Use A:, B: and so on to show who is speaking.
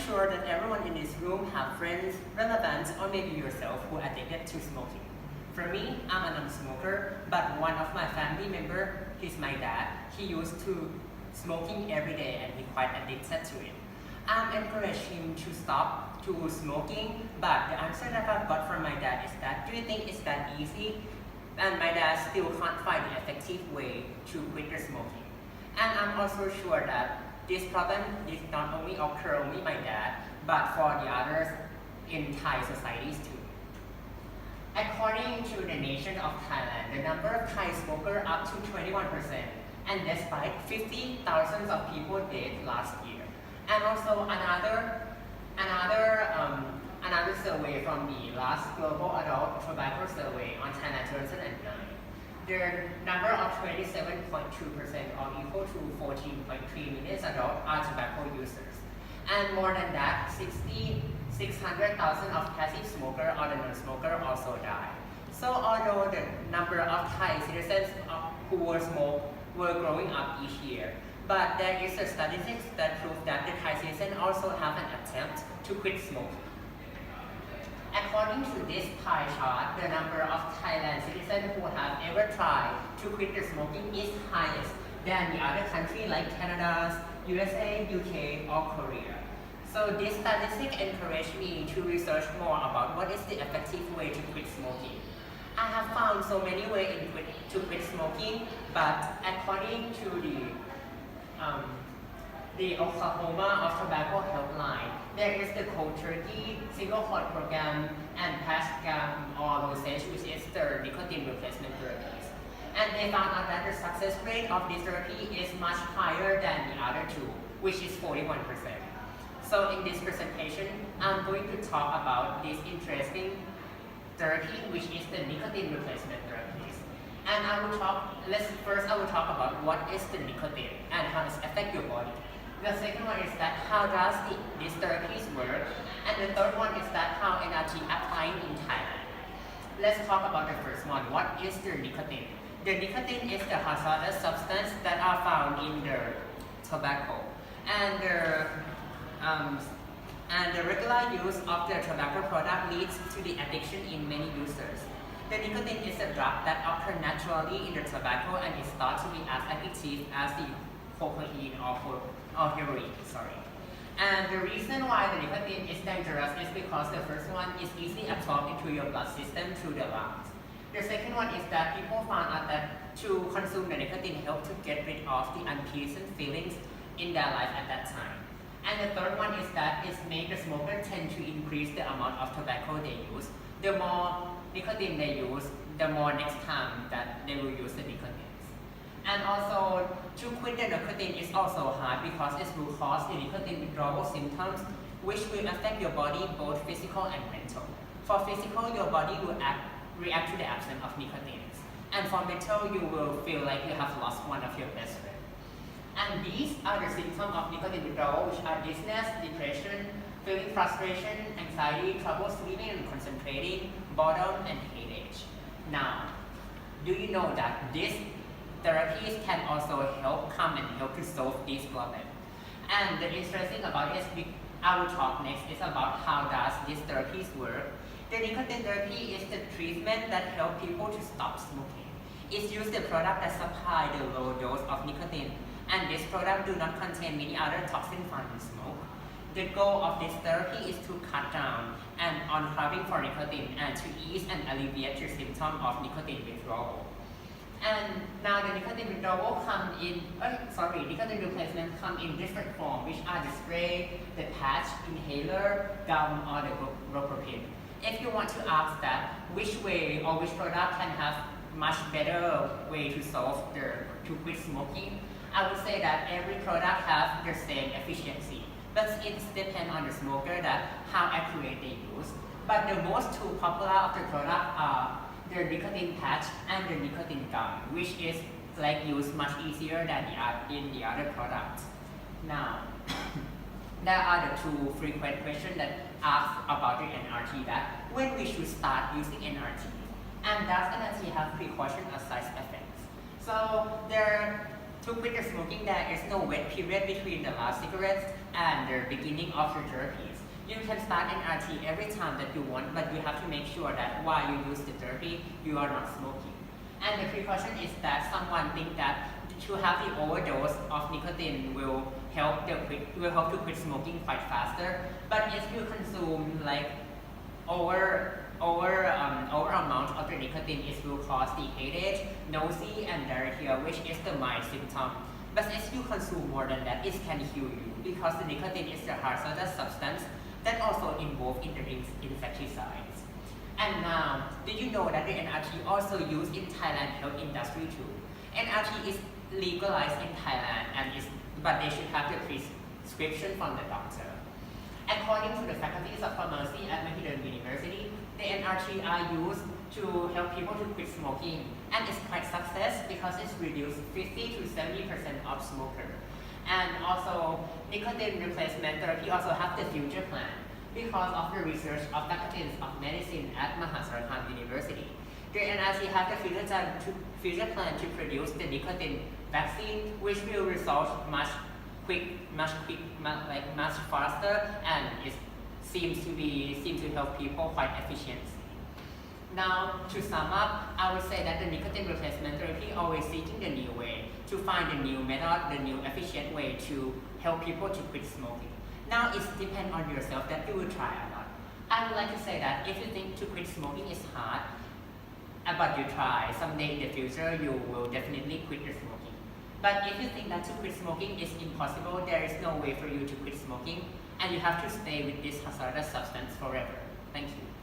A: sure that everyone in this room have friends, relatives, or maybe yourself who are addicted to smoking. For me, I'm a non-smoker, but one of my family members, he's my dad, he used to smoking every day and he's quite addicted to it. I'm encouraging him to stop to smoking, but the answer that I've got from my dad is that, do you think it's that easy? And my dad still can't find an effective way to quit the smoking. And I'm also sure that this problem is not only occur only my dad, but for the others in Thai societies too. According to the nation of Thailand, the number of Thai smokers up to 21%, and despite 50,000 of people dead last year. And also another survey from the last Global Adult Tobacco Survey on Thailand 2009. The number of 27.2% or equal to 14.3 million adults are tobacco users. And more than that, 600,000 of passive smokers or the non-smoker also die. So although the number of Thai citizens who will smoke were growing up each year, but there is a statistics that prove that the Thai citizens also have an attempt to quit smoking. According to this pie chart, the number of Thailand citizens who have ever tried to quit the smoking is highest than the other countries like Canada, USA, UK, or Korea. So this statistic encouraged me to research more about what is the effective way to quit smoking. I have found so many ways to quit smoking, but according to the Oklahoma of Tobacco Helpline, there is the cold turkey, single hot program, and patch gum or dosage, which is the nicotine replacement therapies. And they found out that the success rate of this therapy is much higher than the other two, which is 41%. So in this presentation, I'm going to talk about this interesting therapy, which is the nicotine replacement therapies. And I will talk about what is the nicotine and how it affects your body. The second one is that how does these therapies work? And the third one is that how NRT applying in Thailand. Let's talk about the first one. What is the nicotine? The nicotine is the hazardous substance that are found in the tobacco. And the regular use of the tobacco product leads to the addiction in many users. The nicotine is a drug that occurs naturally in the tobacco and is thought to be as addictive as the cocaine or heroin. And the reason why the nicotine is dangerous is because the first one is easily absorbed into your blood system through the lungs. The second one is that people found out that to consume the nicotine helps to get rid of the unpleasant feelings in their life at that time. And the third one is that it makes the smoker tend to increase the amount of tobacco they use. The more nicotine they use, the more next time that they will use the nicotine. And also, to quit the nicotine is also hard because it will cause the nicotine withdrawal symptoms, which will affect your body both physical and mental. For physical, your body will react to the absence of nicotine. And for mental, you will feel like you have lost one of your best friends. And these are the symptoms of nicotine withdrawal, which are dizziness, depression, feeling frustration, anxiety, trouble sleeping and concentrating, boredom, and headache. Now, do you know that these therapies can also help to solve this problem? And the interesting about it is I will talk next is about how does these therapies work. The nicotine therapy is the treatment that helps people to stop smoking. It uses the product that supply the low dose of nicotine, and this product do not contain many other toxins found in smoke. The goal of this therapy is to cut down on craving for nicotine and to ease and alleviate the symptom of nicotine withdrawal. And now the nicotine withdrawal nicotine replacement come in different forms, which are the spray, the patch, inhaler, gum, or the ropropin. If you want to ask that which way or which product can have much better way to quit smoking, I would say that every product has the same efficiency, but it depends on the smoker that how accurate they use. But the most two popular of the product are the nicotine patch and the nicotine gum, which is used much easier than in the other products. Now, there are the two frequent questions that ask about the NRT, that when we should start using NRT, and does NRT have precaution or side effects? So to quit the smoking, there is no wait period between the last cigarettes and the beginning of your therapies. You can start NRT every time that you want, but you have to make sure that while you use the therapy, you are not smoking. And the precaution is that someone think that to have the overdose of nicotine will help to quit smoking quite faster. But if you consume like over amount of the nicotine, it will cause the headache, nausea, and diarrhea, which is the mild symptom. But if you consume more than that, it can heal you because the nicotine is the hazardous substance that also involved in the insecticides. And now, did you know that the NRT also used in Thailand health industry too? NRT is legalized in Thailand, but they should have the prescription from the doctor. According to the faculties of pharmacy at Mahidol University, the NRT are used to help people to quit smoking, and it's quite success because it's reduced 50 to 70% of smokers. And also, nicotine replacement therapy also have the future plan because of the research of faculties of medicine at Mahasarakham University. The NRT have the future plan to produce the nicotine vaccine, which will result much faster, and it seems to help people quite efficiently. Now, to sum up, I would say that the nicotine replacement therapy always seeking the new way to find the new method, the new efficient way to help people to quit smoking. Now, it depends on yourself that you will try or not. I would like to say that if you think to quit smoking is hard, but you try, someday in the future you will definitely quit the smoking. But if you think that to quit smoking is impossible, there is no way for you to quit smoking, and you have to stay with this hazardous substance forever. Thank you.